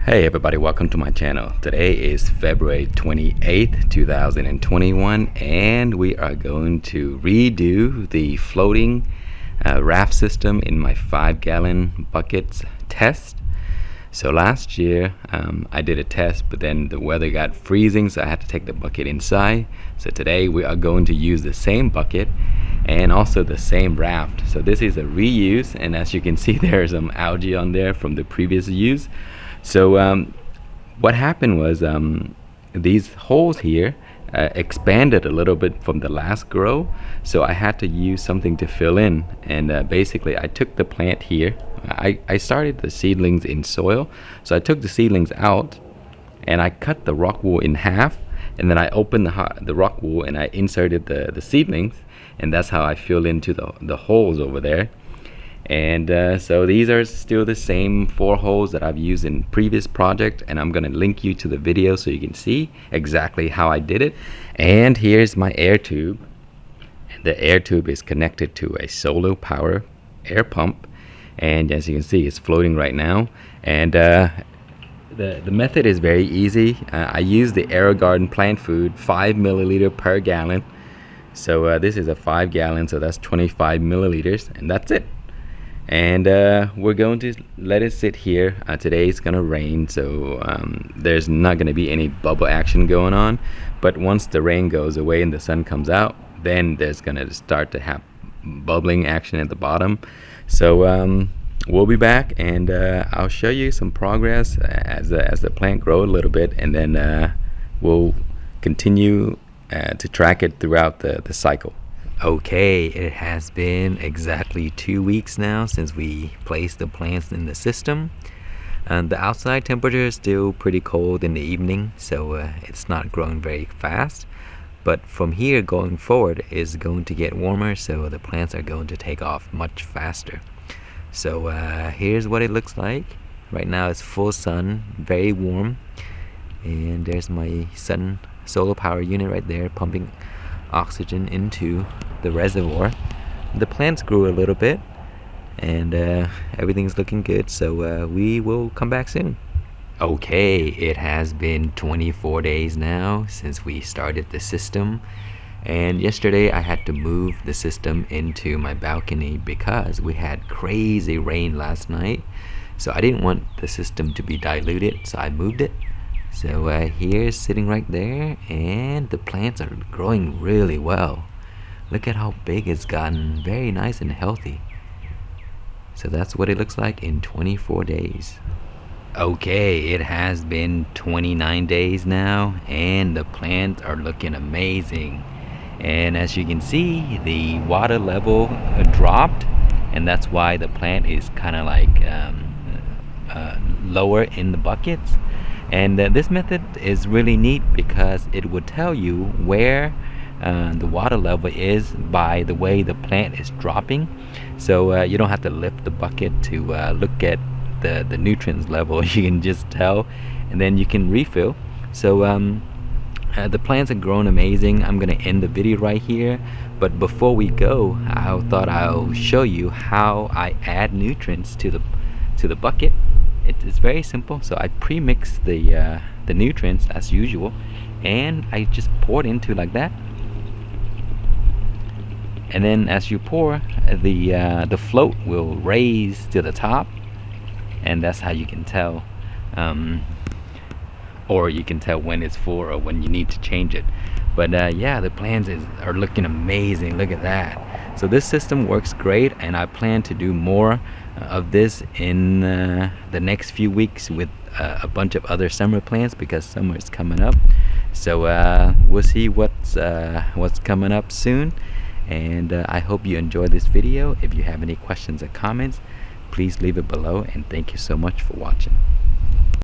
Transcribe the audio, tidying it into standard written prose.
Hey everybody, welcome to my channel. Today is February 28th, 2021, and we are going to redo the floating raft system in my 5-gallon buckets test. So last year I did a test, but then the weather got freezing, so I had to take the bucket inside. So today we are going to use the same bucket and also the same raft. So this is a reuse, and as you can see there's some algae on there from the previous use. So what happened was these holes here expanded a little bit from the last grow, so I had to use something to fill in. And basically I took the plant here. I started the seedlings in soil, so I took the seedlings out and I cut the rock wool in half, and then I opened the rock wool and I inserted the seedlings, and that's how I filled into the holes over there. And so these are still the same 4 holes that I've used in previous project, and I'm gonna link you to the video so you can see exactly how I did it. And here's my air tube. The air tube is connected to a solar power air pump, and as you can see it's floating right now. And the method is very easy. I use the AeroGarden plant food, 5 milliliter per gallon. So this is a 5 gallon, so that's 25 milliliters, and that's it. And we're going to let it sit here. Today it's gonna rain, so there's not gonna be any bubble action going on, but once the rain goes away and the sun comes out, then there's gonna start to have bubbling action at the bottom. So we'll be back, and I'll show you some progress as the plant grows a little bit, and then we'll continue to track it throughout the cycle. Okay, it has been exactly 2 weeks now since we placed the plants in the system, and the outside temperature is still pretty cold in the evening, so it's not growing very fast. But from here going forward is going to get warmer, so the plants are going to take off much faster. So here's what it looks like. Right now it's full sun, very warm, and there's my sun solar power unit right there pumping oxygen into the reservoir. The plants grew a little bit, and everything's looking good, so we will come back soon. Okay, it has been 24 days now since we started the system, and yesterday I had to move the system into my balcony because we had crazy rain last night, so I didn't want the system to be diluted, so I moved it. So here's sitting right there, and the plants are growing really well. Look at how big it's gotten, very nice and healthy. So that's what it looks like in 24 days. Okay, it has been 29 days now, and the plants are looking amazing. And as you can see, the water level dropped, and that's why the plant is kind of like lower in the buckets. And this method is really neat because it will tell you where the water level is by the way the plant is dropping. So you don't have to lift the bucket to look at the nutrients level. You can just tell, and then you can refill. So the plants are growing amazing. I'm gonna end the video right here, but before we go, I thought I'll show you how I add nutrients to the bucket. It's very simple. So I pre-mix the nutrients as usual, and I just pour it into like that. And then as you pour, the float will raise to the top, and that's how you can tell, or you can tell when it's full or when you need to change it. But yeah, the plants are looking amazing. Look at that. So this system works great, and I plan to do more of this in the next few weeks with a bunch of other summer plants, because summer is coming up. So we'll see what's coming up soon, and I hope you enjoyed this video. If you have any questions or comments, please leave it below, and thank you so much for watching.